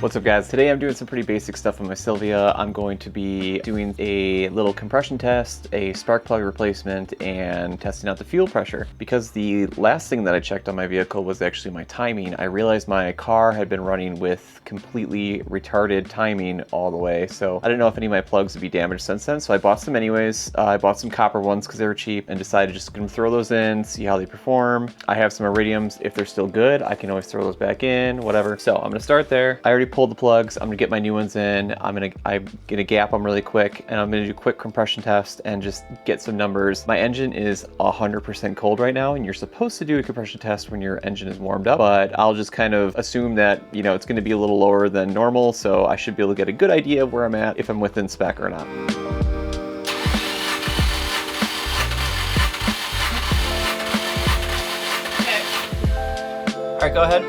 What's up guys? Today I'm doing some pretty basic stuff on my Silvia. I'm going to be doing a little compression test, a spark plug replacement, and testing out the fuel pressure. Because the last thing that I checked on my vehicle was actually my timing, I realized my car had been running with completely retarded timing all the way. So I didn't know if any of my plugs would be damaged since then, so I bought some anyways. I bought some copper ones because they were cheap and decided just to throw those in, see how they perform. I have some iridiums. If they're still good, I can always throw those back in, whatever. So I'm gonna start there. I already pulled the plugs. I'm gonna get my new ones in. I'm gonna gap them really quick, and I'm gonna do a quick compression test and just get some numbers. My engine is 100% cold right now, and you're supposed to do a compression test when your engine is warmed up, but I'll just kind of assume that, you know, it's gonna be a little lower than normal, so I should be able to get a good idea of where I'm at, if I'm within spec or not. All right, go ahead.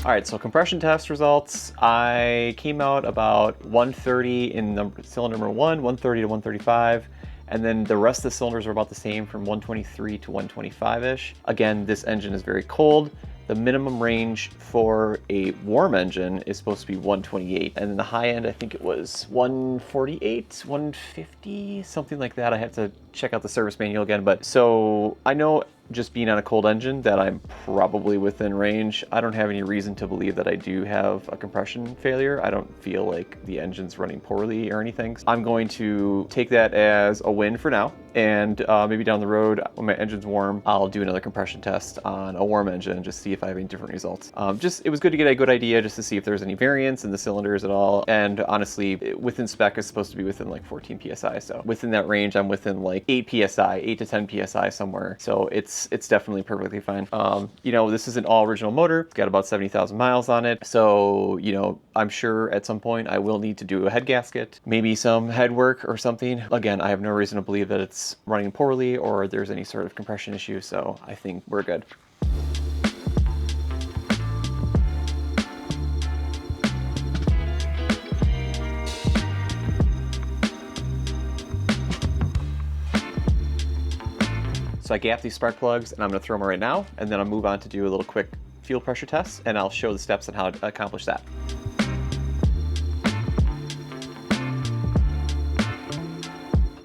All right, so compression test results. I came out about 130 in cylinder number 1, 130 to 135, and then the rest of the cylinders are about the same from 123 to 125-ish. Again, this engine is very cold. The minimum range for a warm engine is supposed to be 128, and then the high end, I think it was 148, 150, something like that. I have to check out the service manual again, but so I know just being on a cold engine that I'm probably within range. I don't have any reason to believe that I do have a compression failure. I don't feel like the engine's running poorly or anything. I'm going to take that as a win for now, and maybe down the road when my engine's warm, I'll do another compression test on a warm engine and just see if I have any different results. It was good to get a good idea just to see if there's any variance in the cylinders at all. And honestly, within spec is supposed to be within like 14 PSI. So within that range, I'm within like 8 PSI, 8 to 10 PSI somewhere. So it's definitely perfectly fine. You know, this is an all original motor. It's got about 70,000 miles on it. So, you know, I'm sure at some point I will need to do a head gasket, maybe some head work or something. Again, I have no reason to believe that it's running poorly or there's any sort of compression issue. So I think we're good. So I gapped these spark plugs and I'm gonna throw them right now, and then I'll move on to do a little quick fuel pressure test, and I'll show the steps on how to accomplish that.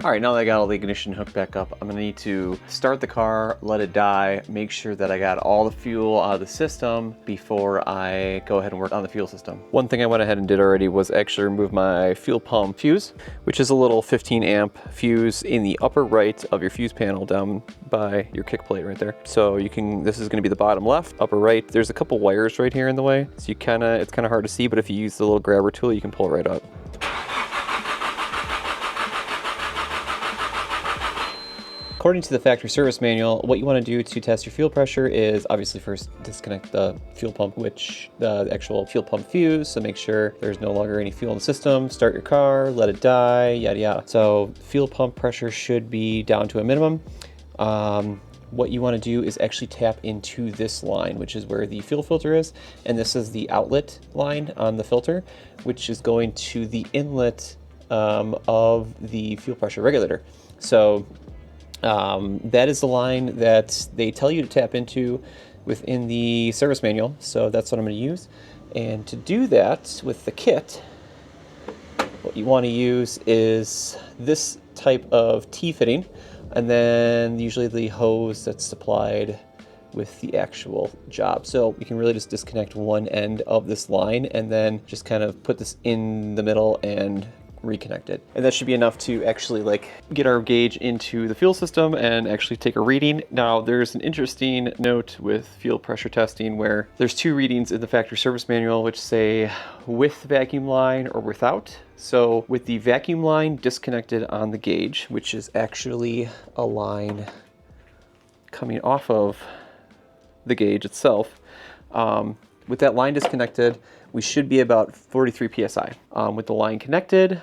All right, now that I got all the ignition hooked back up, I'm gonna need to start the car, let it die, make sure that I got all the fuel out of the system before I go ahead and work on the fuel system. One thing I went ahead and did already was actually remove my fuel pump fuse, which is a little 15 amp fuse in the upper right of your fuse panel down by your kick plate right there. So you can, this is gonna be the bottom left, upper right. There's a couple wires right here in the way, so it's kind of hard to see, but if you use the little grabber tool, you can pull it right up. According to the factory service manual, what you want to do to test your fuel pressure is obviously first disconnect the fuel pump, the actual fuel pump fuse, so make sure there's no longer any fuel in the system, start your car, let it die, yada yada. So fuel pump pressure should be down to a minimum. What you want to do is actually tap into this line, which is where the fuel filter is, and this is the outlet line on the filter, which is going to the inlet of the fuel pressure regulator. So that is the line that they tell you to tap into within the service manual, so that's what I'm going to use. And to do that with the kit, what you want to use is this type of T-fitting, and then usually the hose that's supplied with the actual job. So we can really just disconnect one end of this line and then just kind of put this in the middle and reconnect it. And that should be enough to actually like get our gauge into the fuel system and actually take a reading. Now there's an interesting note with fuel pressure testing where there's two readings in the factory service manual which say with vacuum line or without. So with the vacuum line disconnected on the gauge, which is actually a line coming off of the gauge itself, with that line disconnected, we should be about 43 PSI. With the line connected,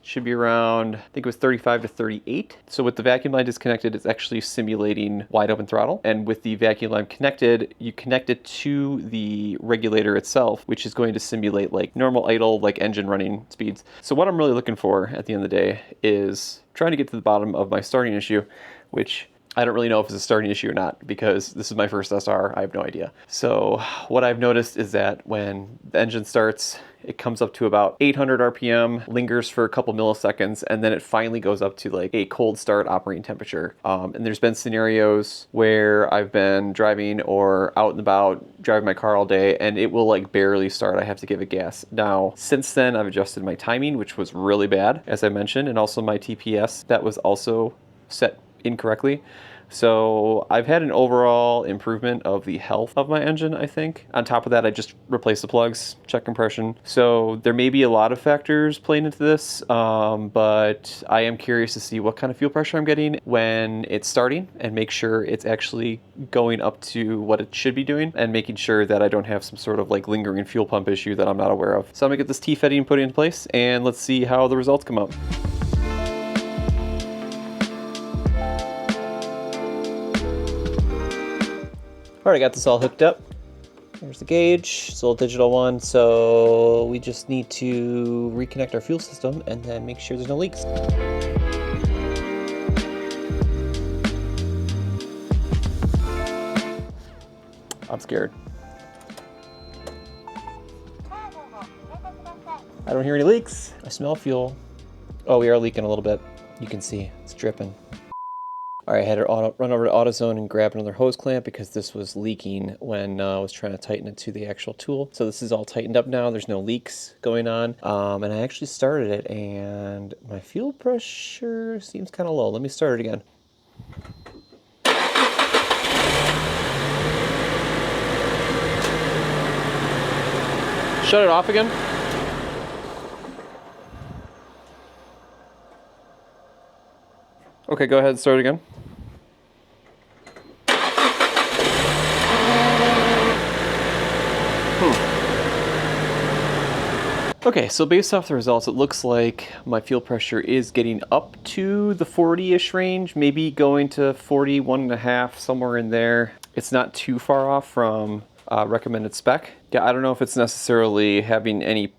should be around, I think it was 35 to 38. So with the vacuum line disconnected, it's actually simulating wide open throttle. And with the vacuum line connected, you connect it to the regulator itself, which is going to simulate like normal idle, like engine running speeds. So what I'm really looking for at the end of the day is trying to get to the bottom of my starting issue, which I don't really know if it's a starting issue or not because this is my first SR. I have no idea. So what I've noticed is that when the engine starts, it comes up to about 800 RPM, lingers for a couple milliseconds, and then it finally goes up to like a cold start operating temperature. And there's been scenarios where I've been driving or out and about, driving my car all day, and it will like barely start. I have to give it gas. Now, since then, I've adjusted my timing, which was really bad, as I mentioned, and also my TPS, that was also set incorrectly. So I've had an overall improvement of the health of my engine, I think. On top of that, I just replaced the plugs, check compression. So there may be a lot of factors playing into this, but I am curious to see what kind of fuel pressure I'm getting when it's starting and make sure it's actually going up to what it should be doing and making sure that I don't have some sort of like lingering fuel pump issue that I'm not aware of. So I'm gonna get this T-fitting put in place and let's see how the results come out. Alright, I got this all hooked up. There's the gauge, it's a little digital one, so we just need to reconnect our fuel system and then make sure there's no leaks. I'm scared. I don't hear any leaks. I smell fuel. Oh, we are leaking a little bit. You can see, it's dripping. All right, I had to run over to AutoZone and grab another hose clamp because this was leaking when I was trying to tighten it to the actual tool. So this is all tightened up now. There's no leaks going on. And I actually started it and my fuel pressure seems kind of low. Let me start it again. Shut it off again. Okay, go ahead and start again. Okay, so based off the results, it looks like my fuel pressure is getting up to the 40-ish range, maybe going to 41.5, somewhere in there. It's not too far off from recommended spec. Yeah, I don't know if it's necessarily having any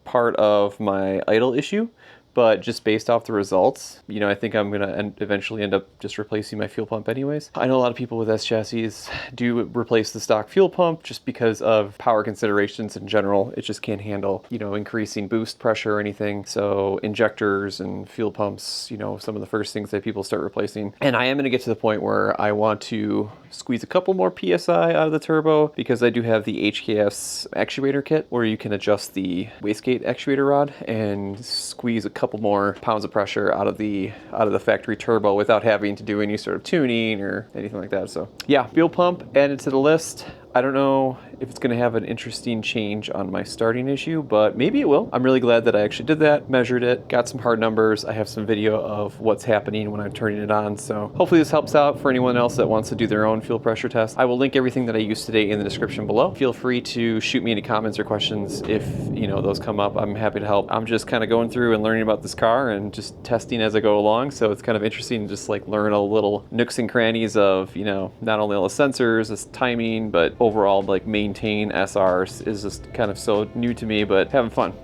part of my idle issue, but just based off the results, you know, I think I'm gonna eventually end up just replacing my fuel pump anyways. I know a lot of people with S chassis do replace the stock fuel pump just because of power considerations in general. It just can't handle, you know, increasing boost pressure or anything. So injectors and fuel pumps, you know, some of the first things that people start replacing. And I am gonna get to the point where I want to squeeze a couple more PSI out of the turbo because I do have the HKS actuator kit where you can adjust the wastegate actuator rod and squeeze a couple more pounds of pressure out of the factory turbo without having to do any sort of tuning or anything like that. So yeah, fuel pump added to the list. I don't know if it's going to have an interesting change on my starting issue, but maybe it will. I'm really glad that I actually did that, measured it, got some hard numbers. I have some video of what's happening when I'm turning it on. So hopefully this helps out for anyone else that wants to do their own fuel pressure test. I will link everything that I used today in the description below. Feel free to shoot me any comments or questions if, you know, those come up. I'm happy to help. I'm just kind of going through and learning about this car and just testing as I go along. So it's kind of interesting to just like learn a little nooks and crannies of, you know, not only all the sensors, this timing, but overall like maintain SRs is just kind of so new to me, but having fun.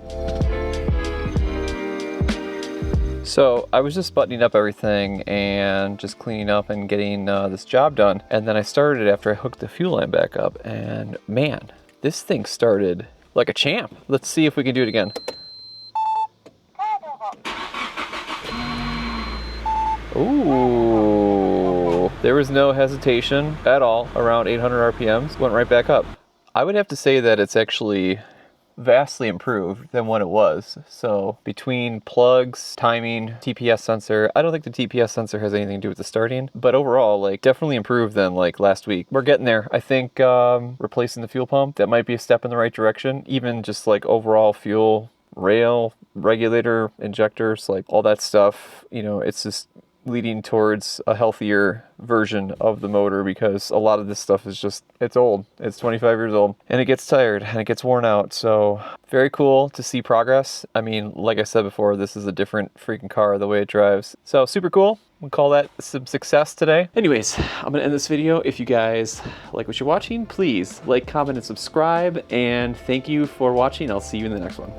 So I was just buttoning up everything and just cleaning up and getting this job done. And then I started after I hooked the fuel line back up, and man, this thing started like a champ. Let's see if we can do it again. Ooh, there was no hesitation at all around 800 RPMs, went right back up. I would have to say that it's actually vastly improved than what it was. So between plugs, timing, TPS sensor, I don't think the TPS sensor has anything to do with the starting, but overall, like definitely improved than like last week. We're getting there. I think replacing the fuel pump, that might be a step in the right direction. Even just like overall fuel, rail, regulator, injectors, like all that stuff, you know, it's just leading towards a healthier version of the motor because a lot of this stuff is just, it's old. It's 25 years old and it gets tired and it gets worn out. So very cool to see progress. I mean, like I said before, this is a different freaking car the way it drives. So super cool. We'll call that some success today. Anyways, I'm gonna end this video. If you guys like what you're watching, please like, comment, and subscribe. And thank you for watching. I'll see you in the next one.